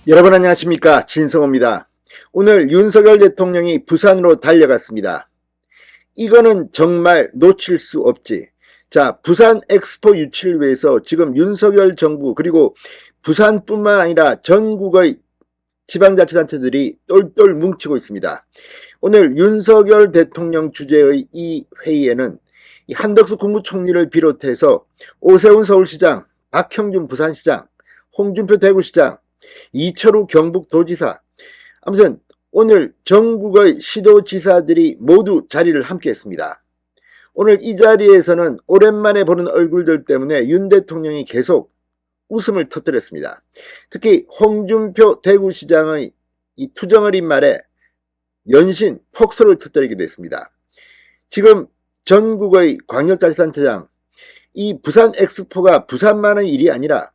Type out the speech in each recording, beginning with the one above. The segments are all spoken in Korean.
여러분 안녕하십니까, 진성호입니다. 오늘 윤석열 대통령이 부산으로 달려갔습니다. 이거는 정말 놓칠 수 없지. 자, 부산 엑스포 유치를 위해서 지금 윤석열 정부 그리고 부산뿐만 아니라 전국의 지방자치단체들이 똘똘 뭉치고 있습니다. 오늘 윤석열 대통령 주재의 이 회의에는 한덕수 국무총리를 비롯해서 오세훈 서울시장, 박형준 부산시장, 홍준표 대구시장, 이철우 경북도지사, 아무튼 오늘 전국의 시도지사들이 모두 자리를 함께 했습니다. 오늘 이 자리에서는 오랜만에 보는 얼굴들 때문에 윤 대통령이 계속 웃음을 터뜨렸습니다. 특히 홍준표 대구시장의 이 투정어린 말에 연신 폭소를 터뜨리기도 했습니다. 지금 전국의 광역자치단체장, 이 부산 엑스포가 부산만의 일이 아니라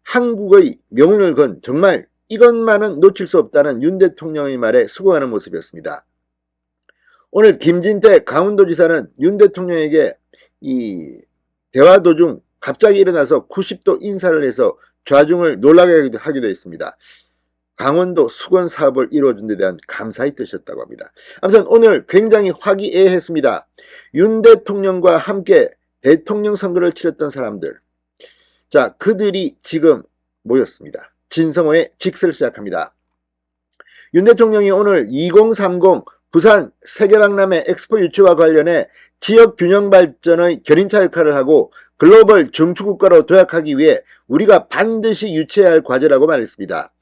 한국의 명운을 건 정말 이것만은 놓칠 수 없다는 윤 대통령의 말에 수긍하는 모습이었습니다. 오늘 김진태 강원도지사는 윤 대통령에게 이 대화 도중 갑자기 일어나서 90도 인사를 해서 좌중을 놀라게 하기도 했습니다. 강원도 수건 사업을 이루어준 데 대한 감사의 뜻이었다고 합니다. 아무튼 오늘 굉장히 화기애애했습니다. 윤 대통령과 함께 대통령 선거를 치렀던 사람들, 자, 그들이 지금 모였습니다. 진성호의 직설 시작합니다. 윤 대통령이 오늘 2030 부산 세계박람회 엑스포 유치와 관련해 지역 균형 발전의 견인차 역할을 하고 글로벌 중추국가로 도약하기 위해 우리가 반드시 유치해야 할 과제라고 말했습니다.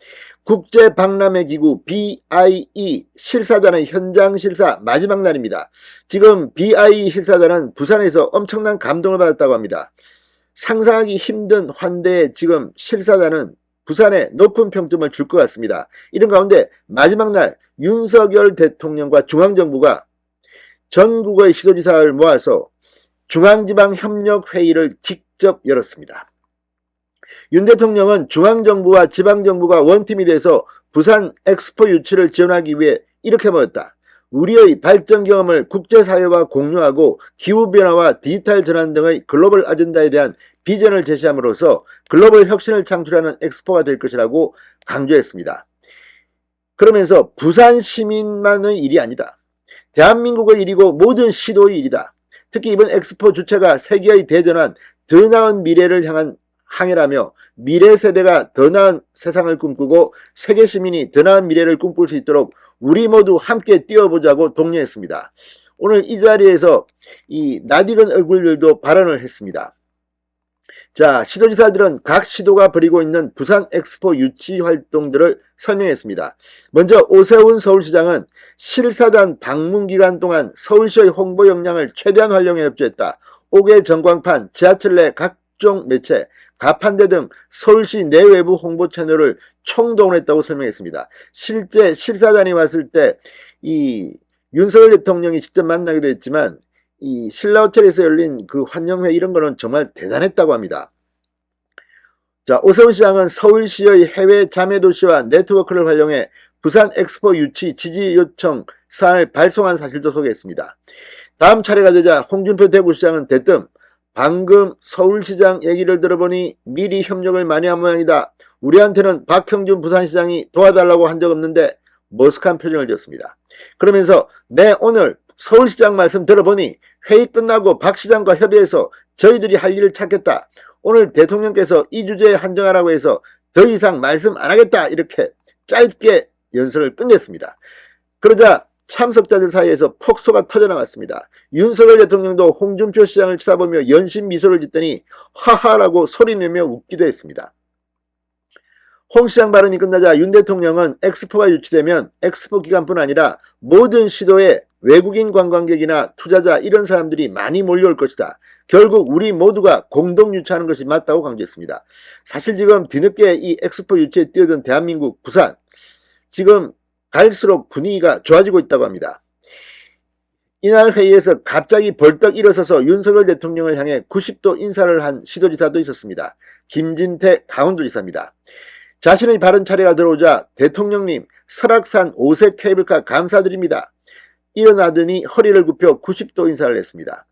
국제박람회 기구 BIE 실사단의 현장 실사 마지막 날입니다. 지금 BIE 실사단은 부산에서 엄청난 감동을 받았다고 합니다. 상상하기 힘든 환대에 지금 실사단은 부산에 높은 평점을 줄 것 같습니다. 이런 가운데 마지막 날 윤석열 대통령과 중앙정부가 전국의 시도지사를 모아서 중앙지방협력회의를 직접 열었습니다. 윤 대통령은 중앙정부와 지방정부가 원팀이 돼서 부산 엑스포 유치를 지원하기 위해 이렇게 모였다. 우리의 발전 경험을 국제사회와 공유하고 기후변화와 디지털 전환 등의 글로벌 아젠다에 대한 비전을 제시함으로써 글로벌 혁신을 창출하는 엑스포가 될 것이라고 강조했습니다. 그러면서 부산 시민만의 일이 아니다. 대한민국의 일이고 모든 시도의 일이다. 특히 이번 엑스포 주체가 세계의 대전환, 더 나은 미래를 향한 항해라며 미래 세대가 더 나은 세상을 꿈꾸고 세계 시민이 더 나은 미래를 꿈꿀 수 있도록 우리 모두 함께 뛰어보자고 독려했습니다. 오늘 이 자리에서 이 낯익은 얼굴들도 발언을 했습니다. 자, 시도지사들은 각 시도가 벌이고 있는 부산 엑스포 유치 활동들을 설명했습니다. 먼저 오세훈 서울시장은 실사단 방문 기간 동안 서울시의 홍보 역량을 최대한 활용해 협조했다. 5개 전광판, 지하철 내 각종 매체, 가판대 등 서울시 내외부 홍보 채널을 총동원했다고 설명했습니다. 실제 실사단이 왔을 때 이 윤석열 대통령이 직접 만나기도 했지만 이 신라호텔에서 열린 그 환영회 이런 거는 정말 대단했다고 합니다. 자, 오세훈 시장은 서울시의 해외 자매도시와 네트워크를 활용해 부산 엑스포 유치 지지 요청 사안을 발송한 사실도 소개했습니다. 다음 차례가 되자 홍준표 대구시장은 대뜸 방금 서울시장 얘기를 들어보니 미리 협력을 많이 한 모양이다. 우리한테는 박형준 부산시장이 도와달라고 한 적 없는데 머쓱한 표정을 지었습니다. 그러면서 오늘 서울시장 말씀 들어보니 회의 끝나고 박 시장과 협의해서 저희들이 할 일을 찾겠다. 오늘 대통령께서 이 주제에 한정하라고 해서 더 이상 말씀 안 하겠다. 이렇게 짧게 연설을 끝냈습니다. 그러자 참석자들 사이에서 폭소가 터져나왔습니다. 윤석열 대통령도 홍준표 시장을 쳐다보며 연신 미소를 짓더니 하하라고 소리내며 웃기도 했습니다. 홍 시장 발언이 끝나자 윤 대통령은 엑스포가 유치되면 엑스포 기간뿐 아니라 모든 시도에 외국인 관광객이나 투자자 이런 사람들이 많이 몰려올 것이다. 결국 우리 모두가 공동 유치하는 것이 맞다고 강조했습니다. 사실 지금 뒤늦게 이 엑스포 유치에 뛰어든 대한민국 부산, 지금 갈수록 분위기가 좋아지고 있다고 합니다. 이날 회의에서 갑자기 벌떡 일어서서 윤석열 대통령을 향해 90도 인사를 한 시도지사도 있었습니다. 김진태 강원도지사입니다. 자신의 발언 차례가 들어오자 대통령님 설악산 5색 케이블카 감사드립니다. 일어나더니 허리를 굽혀 90도 인사를 했습니다.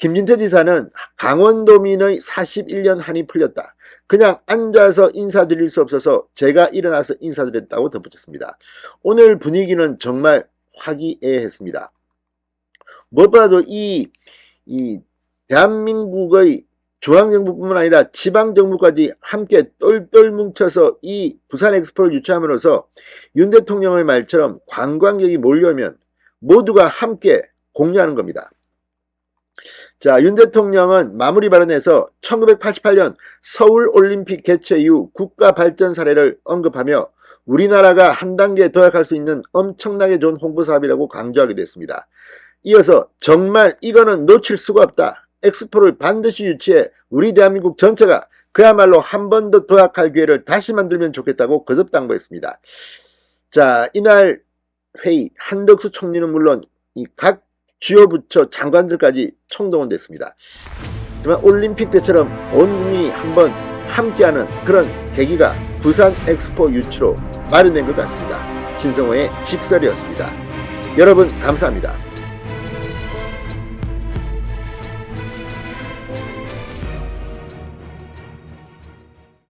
김진태 지사는 강원도민의 41년 한이 풀렸다. 그냥 앉아서 인사드릴 수 없어서 제가 일어나서 인사드렸다고 덧붙였습니다. 오늘 분위기는 정말 화기애애했습니다. 무엇보다도 이 대한민국의 중앙정부뿐만 아니라 지방정부까지 함께 똘똘 뭉쳐서 이 부산 엑스포를 유치함으로써 윤 대통령의 말처럼 관광객이 몰려오면 모두가 함께 공유하는 겁니다. 자, 윤 대통령은 마무리 발언에서 1988년 서울올림픽 개최 이후 국가 발전 사례를 언급하며 우리나라가 한 단계 도약할 수 있는 엄청나게 좋은 홍보사업이라고 강조하기도 했습니다. 이어서 정말 이거는 놓칠 수가 없다. 엑스포를 반드시 유치해 우리 대한민국 전체가 그야말로 한 번 더 도약할 기회를 다시 만들면 좋겠다고 거듭당부했습니다. 자, 이날 회의 한덕수 총리는 물론 이 각 주요 부처 장관들까지 총동원됐습니다. 하지만 올림픽 때처럼 온 국민이 한번 함께하는 그런 계기가 부산 엑스포 유치로 마련된 것 같습니다. 진성호의 직설이었습니다. 여러분 감사합니다.